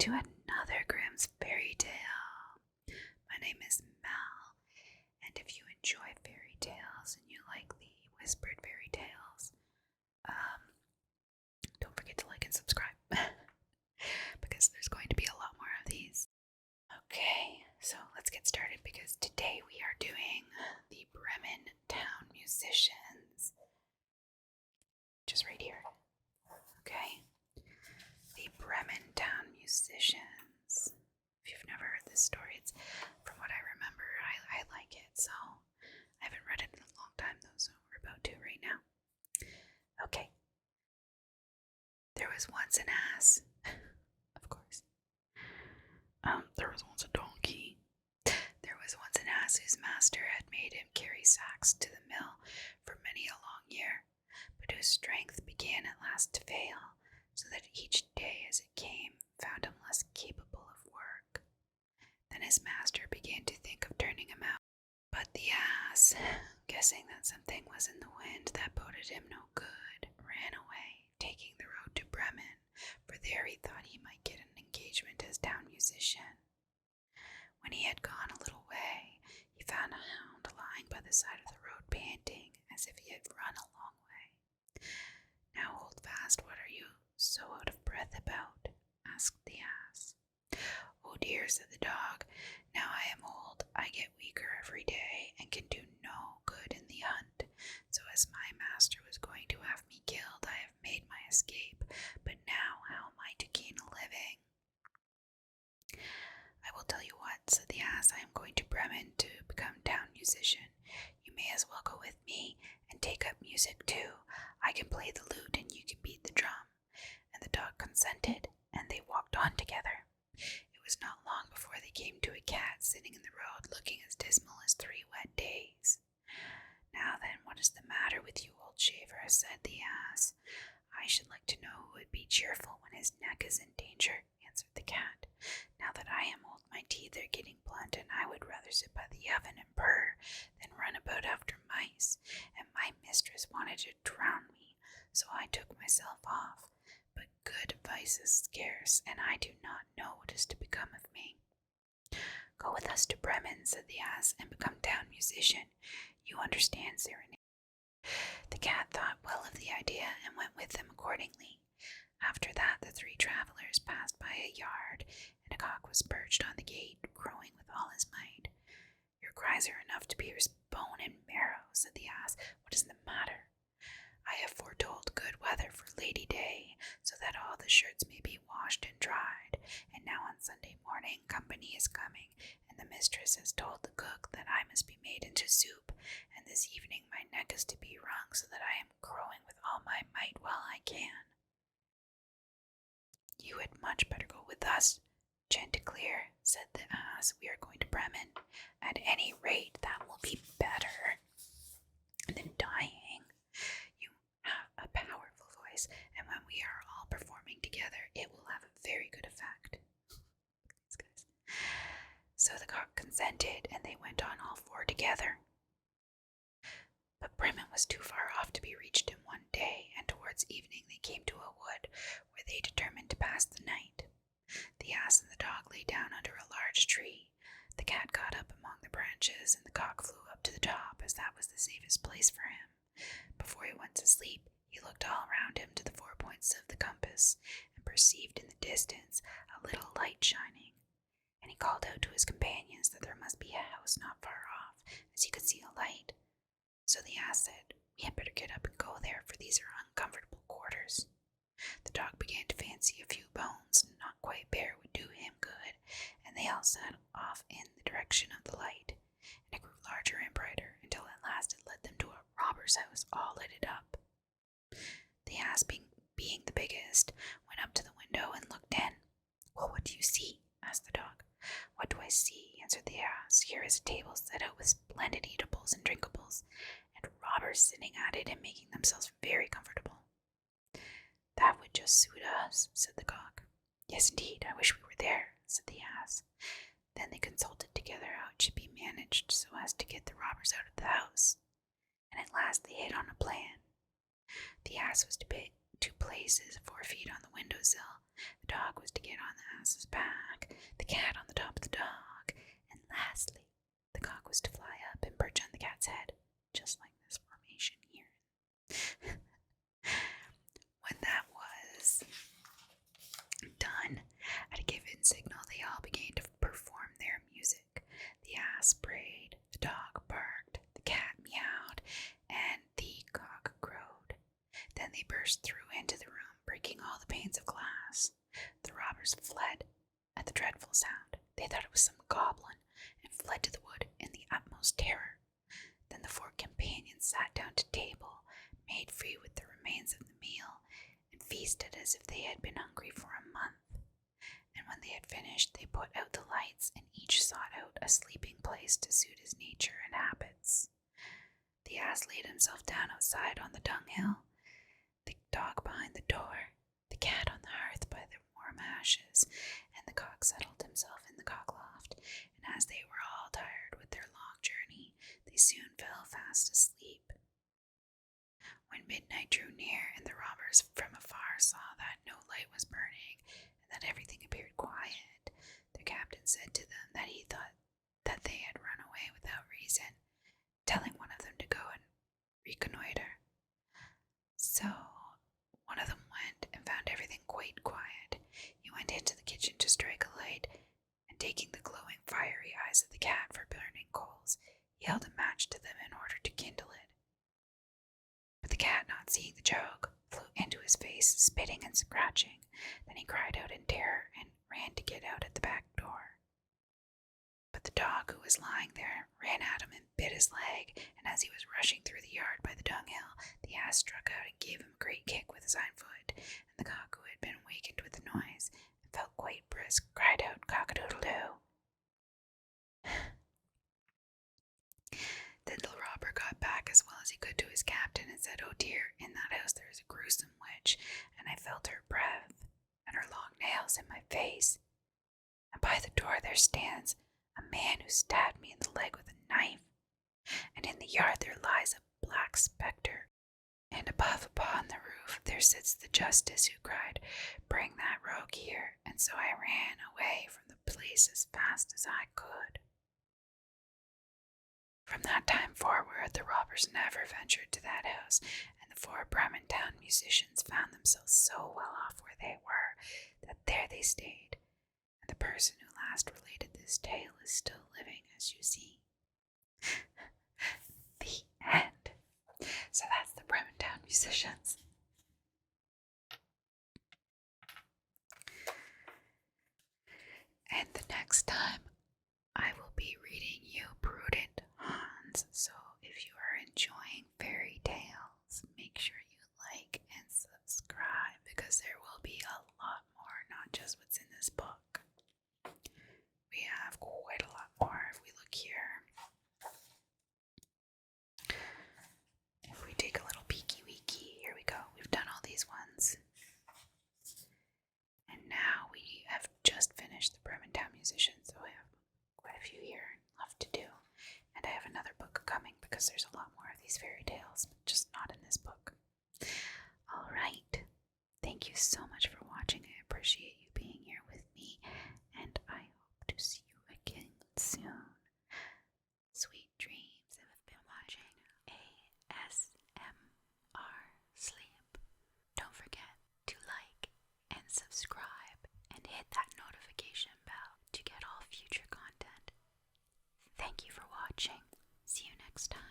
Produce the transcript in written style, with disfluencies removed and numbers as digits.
to another Grimm's fairy tale. My name is Mel, and if you enjoy fairy tales and you like the whispered fairy tales, don't forget to like and subscribe because there's going to be a lot more of these. Okay, so let's get started because today we are doing the Bremen Town Musicians. Just right here. Okay. The Bremen Town Musicians. If you've never heard this story, it's from what I remember, I like it, so I haven't read it in a long time though, so we're about to right now. Okay. There was once an ass. Of course. There was once a donkey. There was once an ass whose master had made him carry sacks to the mill for many a long year, but whose strength began at last to fail, so that each day as it came found him less capable of work. Then his master began to think of turning him out, but the ass, guessing that something was in the wind that boded him no good, ran away, taking the road to Bremen, for there he thought he might get an engagement as town musician. When he had gone a little way, he found a hound lying by the side of the road, panting as if he had run a long way. "Now hold fast, what are you so out of breath about?" asked the ass. "Oh dear," said the dog, "now I am old, I get weaker every day, and can do no good in the hunt. So as my master was going to have me killed, I have made my escape, but now how am I to gain a living?" "I will tell you what," said the ass, "I am going to Bremen to become town musician. You may as well go with me, and take up music too. I can play the lute, and you can beat the drum." And the dog consented, and they walked on together. It was not long before they came to a cat sitting in the road, looking as dismal as 3 wet days. "Now then, what is the matter with you, old shaver?" said the ass. "I should like to know who would be cheerful when his neck is in danger," answered the cat. "Now that I am old, my teeth are getting blunt, and I would rather sit by the oven and purr than run about after mice, and my mistress wanted to drown me, so I took myself off. But good advice is scarce, and I do not know what is to become of me." "Go with us to Bremen," said the ass, "and become town musician. You understand serenade." The cat thought well of the idea, and went with them accordingly. After that, the 3 travelers passed by a yard, and a cock was perched on the gate, crowing with all his might. "Your cries are enough to pierce bone and marrow," said the ass. "What is the matter?" "I have foretold good weather for Lady Day, so that all the shirts may be washed and dried, and now on Sunday morning company is coming, and the mistress has told the cook that I must be made into soup, and this evening my neck is to be wrung, so that I am crowing with all my might while I can." "You had much better go with us, Chanticleer," said the ass. "We are going to Bremen. At any rate, that will be better than dying. You have a powerful voice, and when we are all performing together, it will have a very good effect." These guys. So the cock consented, and they went on all 4 together. But Bremen was too far off to be reached in one day, and towards evening they came to a wood, where they determined to pass the night. The ass and the dog lay down under a large tree. The cat got up among the branches, and the cock flew up to the top, as that was the safest place for him. Before he went to sleep, he looked all round him to the 4 points of the compass, and perceived in the distance a little light shining. And he called out to his companions that there must be a house not far off, as he could see a light. So the ass said, "We had better get up and go there, for these are uncomfortable quarters." The dog began to fancy a few bones, not quite bare, would do him good, and they all set off in the direction of the light, and it grew larger and brighter, until at last it led them to a robber's house, all lighted up. The ass, being the biggest, went up to the window and looked in. "Well, what do you see?" asked the dog. "What do I see?" answered the ass. "Here is a table set out with splendid eatables and drinkables, and robbers sitting at it and making themselves very comfortable." "That would just suit us," said the cock. "Yes, indeed, I wish we were there," said the ass. Then they consulted together how it should be managed so as to get the robbers out of the house, and at last they hit on a plan. The ass was to place his 4 feet on the window sill, the dog was to get on the ass's back, the cat on the top of the dog, and lastly, the cock was to fly up and perch on the cat's head, just like this formation here. When that was done, at a given signal, they all began to perform their music. The ass brayed, the dog barked, the cat meowed, and the cock crowed. Then they burst through into the room, breaking all the panes of glass. The robbers fled at the dreadful sound. They thought it was some goblin, and fled to the wood in the utmost terror. Then the 4 companions sat down to table, made free with the remains of the meal, and feasted as if they had been hungry for a month. And when they had finished, they put out the lights, and each sought out a sleeping place to suit his nature and habits. The ass laid himself down outside on the dunghill, the dog behind the door, the cat on the hearth by the warm ashes, and the cock settled himself in the cockloft. And as they were all tired with their long journey, they soon fell fast asleep. When midnight drew near, and the robbers from afar saw that no light was burning, and that everything appeared quiet, their captain said to them that he thought that they had run away without reason, telling one of them to go and reconnoiter. So one of them went and found everything quite quiet. He went into the kitchen to strike a light, and taking the glowing fiery eyes of the cat for burning coals, he held a match to them in order to kindle it. But the cat, not seeing the joke, flew into his face, spitting and scratching. Then he cried out in terror and ran to get out at the back door. But the dog, who was lying there, ran at him and bit his leg, and as he was rushing through the yard by the dunghill, the ass struck out and gave him a great kick with his hind foot, and the cock, who had been awakened with the noise, and felt quite brisk, cried out, "Cock-a-doodle-doo." Then the robber got back as well as he could to his captain, and said, "Oh dear, in that house there is a gruesome witch, and I felt her breath, and her long nails in my face. And by the door there stands a man who stabbed me in the leg with a knife, and in the yard there lies a black spectre, and above upon the roof there sits the justice, who cried, 'Bring that rogue here,' and so I ran away from the place as fast as I could." From that time forward, the robbers never ventured to that house, and the 4 Bremen Town Musicians found themselves so well off where they were that there they stayed, and the person who last related this tale is still living, as you see. The end. So that's the Bremen Town Musicians. And the next time, I will be reading you Prudent Hans. So if you are enjoying fairy tales, make sure you like and subscribe, because there will be a lot more, not just what's in this book. We have quite a lot more if we look here. If we take a little peeky weeky, here we go. We've done all these ones. And now we have just finished the Bremen Town Musicians, so I have quite a few here left to do. And I have another book coming because there's a lot more of these fairy tales, but just not in this book. Alright. Thank you so much for watching. I appreciate you being here with me, and I hope to see you again soon. Sweet dreams. I've been watching ASMR Sleep. Don't forget to like and subscribe and hit that notification bell to get all future content. Thank you for watching. See you next time.